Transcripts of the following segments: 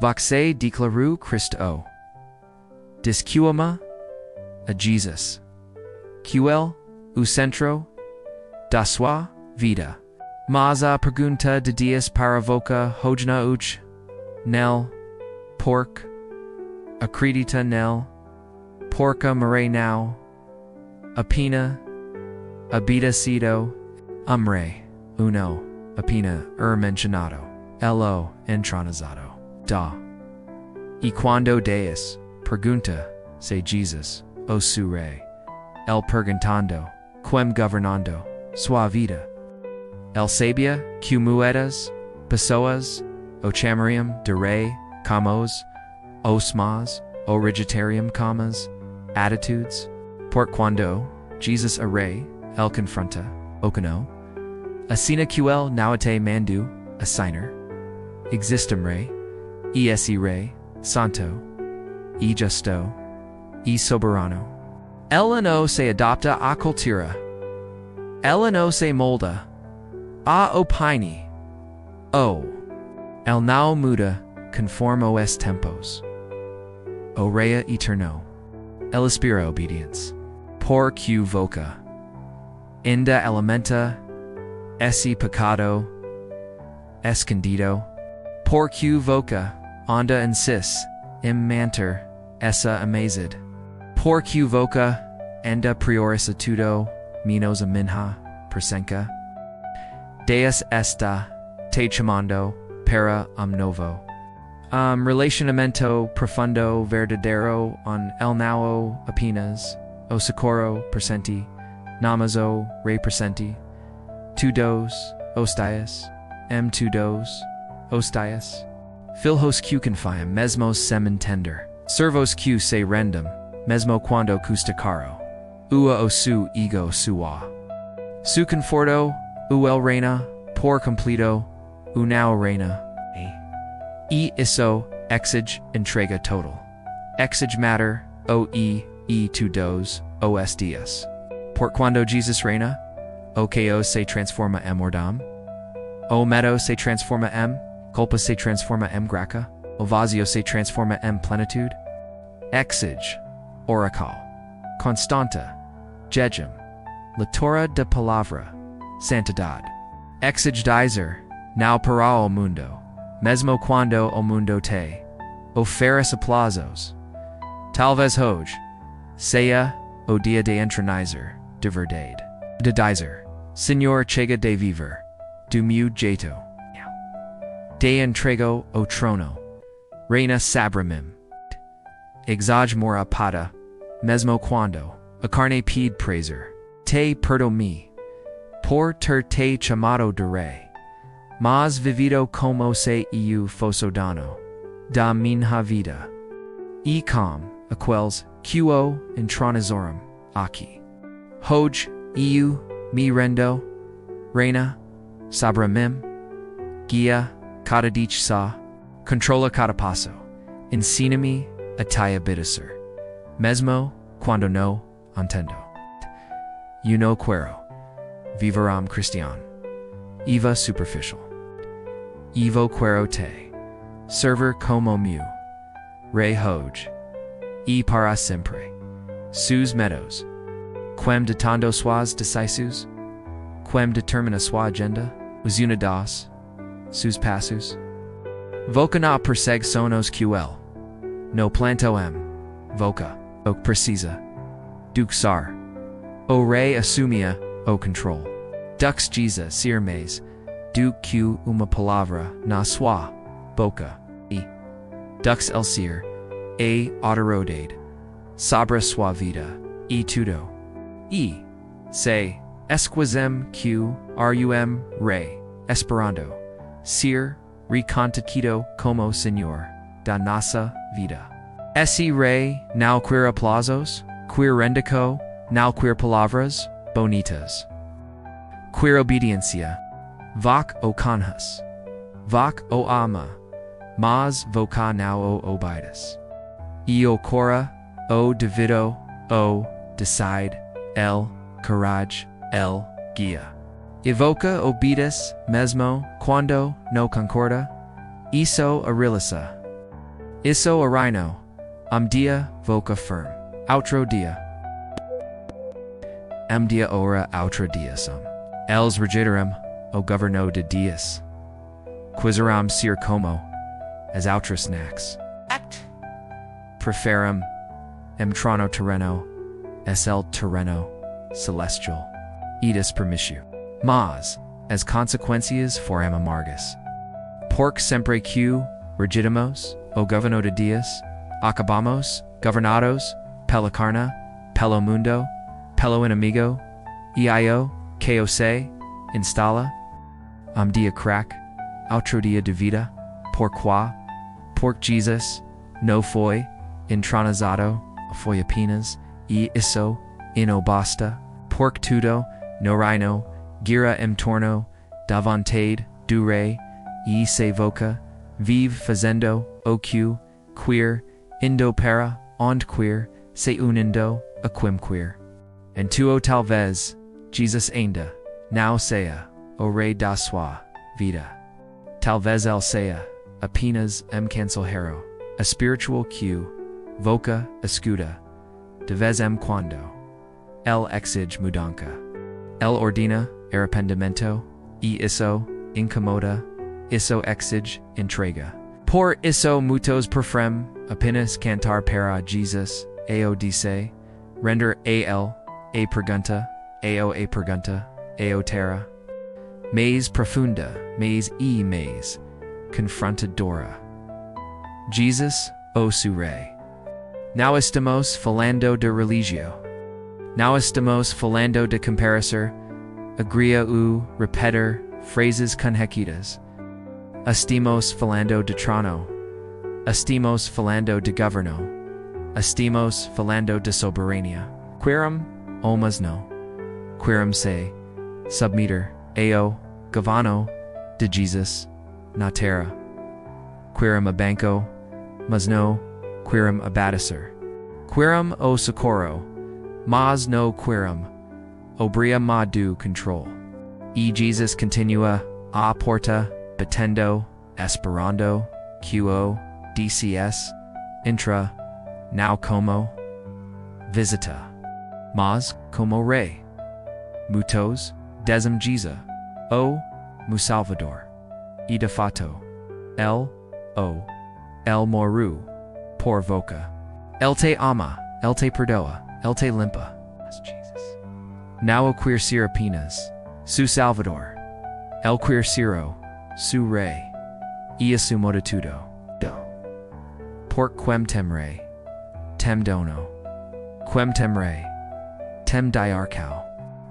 Voxe declaru Christo. Discuama a Jesus. Quel u centro da sua vida. Mas a pergunta de Deus para voca hojna uch nel porc acredita nel porca mare now apina abitasido umre uno apina mencionado elo entronizado da y cuando Deus pergunta se Jesus o SEU REI el perguntando quem governando sua vida el sabia que muetas pessoas o chamarium de rei camos os mas o regiterium camas attitudes por quando Jesus a rei el confronta o cano Assina QL nauate mandu, a signer, existum rei, esse rei, santo, e justo, e soberano. Elano se adapta a cultura. Elano se molda, a opini. O. El now muda, conforme os tempos. O rea eterno. El espira obedience. Por que voca. Inda elementa, esse pecado, escondido, por que voca, onda insist, manter, essa amazed, por que voca, enda prioris atudo, minos a minha, persenca, Deus está, te chamando, para novo. Relacionamento profundo verdadeiro on el now apenas, o socorro presenti, namazo rei presenti, tu dos, ostias, tu dos, ostias. Filhos que confiam, mesmos sem entender. Servos que se rendem, mesmo quando custa caro. Ua o su ego sua. Su conforto, el reina, por completo, now reina. E isso, exige, entrega total. Exige matter, tu dos, os dias. Por quando Jesus reina, o chaos se transforma em ordem. O medo se transforma em, culpa se transforma em graça. O vazio se transforma em plenitude. Exige, oracle, constanta, jejum, leitura de palavra, santidade. Exige dizer, now para o mundo, mesmo quando o mundo te oferece aplausos. Talvez hoje seja o dia de entronizar, de verdade. De dizer, Senhor chega de viver, do meu jeito. De entrego o trono, reina sabramim. Exage mora pada, mesmo quando a carne pede prazer. Te perdomi, por ter te chamado de rei. Mas vivido como se eu fosse dono da minha vida. E com aqueles que o entronizaram aqui. Hoje eu me rendo, reina, sabramim, guia cada dia sa, controla cada passo, ensina-me a te obedecer, mesmo quando não entendo. Eu não quero viver cristiano, eva superficial. Evo quero te, server como meu, rei hoje, e para sempre, sus medos, quem ditando suas decisões, quem determina sua agenda, os unidos, sus passos. Voca na persegue sonos QL, no planto M, voca, o precisa, duxar, o rei assumia, o control. Dux Jesus ser mais, do que uma palavra na sua boca, e dux el ser, a autoridade, sobre sua vida, e tudo. E, se, esquisem que rum rei, esperando, ser, reconstituído como Senhor, da nossa vida. Esse rei, não quer aplausos, quer rendico, não quer palavras, bonitas. Quer obediência. Voc o conhas, voc o ama, mas voca não o obedes. E o cora, o devido, o decide, el corage, el guia. Evoca obedes mesmo quando no concorda, isso a realiza. Isso a rhino, dia voca firm, outro dia. Dia ora outro dia sum. Els regideram, o governo de dias. Quiseram ser como, as outra snacks. Act. Preferam, trono terreno, el terreno, celestial. Edis permitio. Mas, as consequências foram amargas. Porc sempre que, regidamos, o governo de dias, acabamos, governados, pela carne, pelo mundo, pelo inimigo, io, que o se, instala, dia crack, outro dia de vida, porquá, Jesus, no foi, intronizado, foi apenas, isso, não basta, porc tudo, no rhino, gira torno, da vontade, do rei, se voca, vive fazendo, o queer, indo para, onde queer, se unindo, aquim queer. And tuo talvez, Jesus ainda, now seja, o rei da sua vida. Talvez ele seja, apenas cancellero, a spiritual que, voca, escuta, de vez quando. El exige mudança. El ordena, arrependimento, isso, incomoda, isso exige, entrega. Por isso muitos preferem, apenas cantar para Jesus, dice, render a pergunta, a pergunta, terra. Mais profunda, mais confrontadora. Jesus, o seu rei. Now estamos falando de religio. Now estamos falando de comparecer, agria repetir, phrases conhecidas. Estamos falando de trono. Estamos falando de governo. Estamos falando de soberania. Querum, mas no. Querum se, submeter, governo, de Jesus, na terra. Querum a banco, mas no, querum abatecer. Querum o socorro, mas no querum, obria ma do control. Jesus continua, a porta, batendo, esperando, qo, dcs, intra, now como, visita, mas como rei. Muitos, dizem Jesus, o Salvador. E de fato, el moru, por voca. El te ama, el te perdoa, el te limpa. Jesus. Now o queer ser apenas, su Salvador. El queer sero, su rei. E su moditudo. Por quem tem rei. Tem dono. Quem tem rei. Tem diarcao.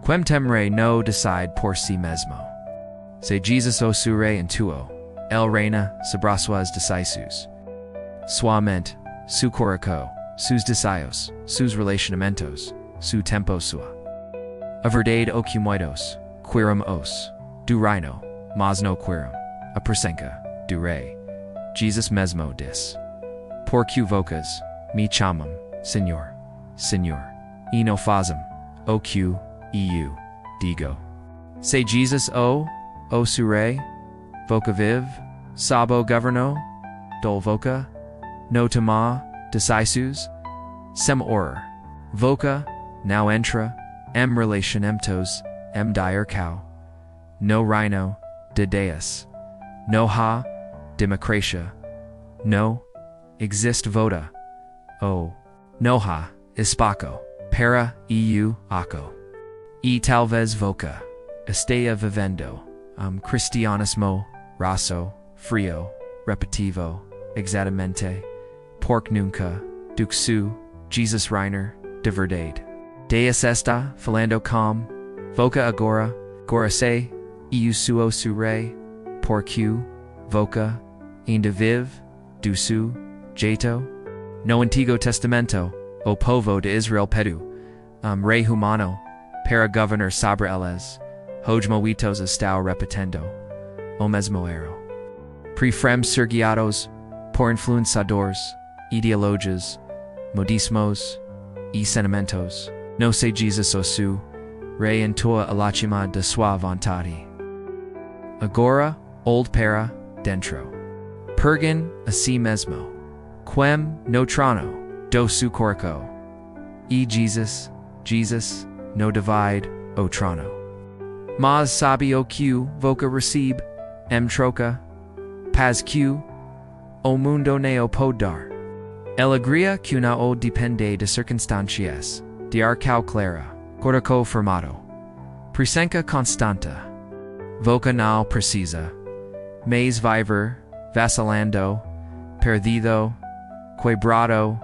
Quem tem rei no decide por si mesmo. Se Jesus o su rei en tuo, el reina sobre suas decisões. Suamente, su coração, sus desejos, sus relacionamentos, su tempo sua. A verdade o que muitos, querum os, do reino, mas no querum, a presença, do rei. Jesus mesmo diz. Por que vocas, me chamam, Senhor, Senhor, e não fazem, o que eu digo. Se Jesus o su rei, voca vive, sabo governo, dol voca, no toma, decisões, sem horror, voca, now entra, relacionamentos, diarcao, no reino, de Deus, no ha, democracia, no, exist voda, no ha, espaco, para aco, e talvez voca, esteja vivendo, cristianismo, raso, frio, repetitivo, exatamente, porc nunca, duxu, Jesus reiner, de verdade. Deus está falando com, voca agora se, suo su rei, por que, voca, ainda vive, do su, jeito, no Antigo Testamento, o povo de Israel pedu, rei humano, para governar sobre eles, hoje moitos estão repetindo, o mesmo erro. Preferem ser guiados por influenciadores, ideologias, modismos e sentimentos. No se Jesus o su, rei en toa alachima de sua vontade. Agora, old para, dentro. Pergun a si mesmo. Quem, no trono, do su corpo. E Jesus, Jesus, no divide, o trono. Mas sabe o que voca recebe, troca, paz que o mundo neo pode dar. Alegria que não depende de circunstâncias, de arcau clara, coração formado. Presença constante. Voca não precisa. Mas viver, vacilando, perdido, quebrado.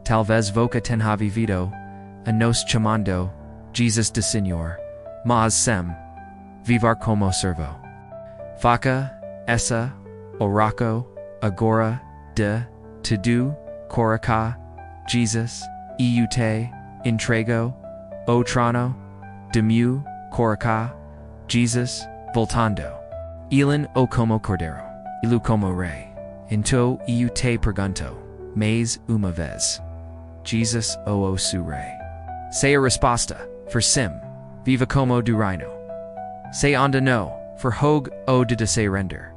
Talvez voca tenha vivido, a nos chamando, Jesus de Senhor, mas sem vivar como servo. Faca, essa, oraco, agora, de, tudo, coraca, Jesus, te, entrego, o trono, demu, coraca, Jesus, voltando. Elin o como cordeiro, ilu como rei. Então te pergunto, mas uma vez. Jesus o su rei. Sei a resposta, for sim, viva como do reino. Sei onda no, for hogue o de se render.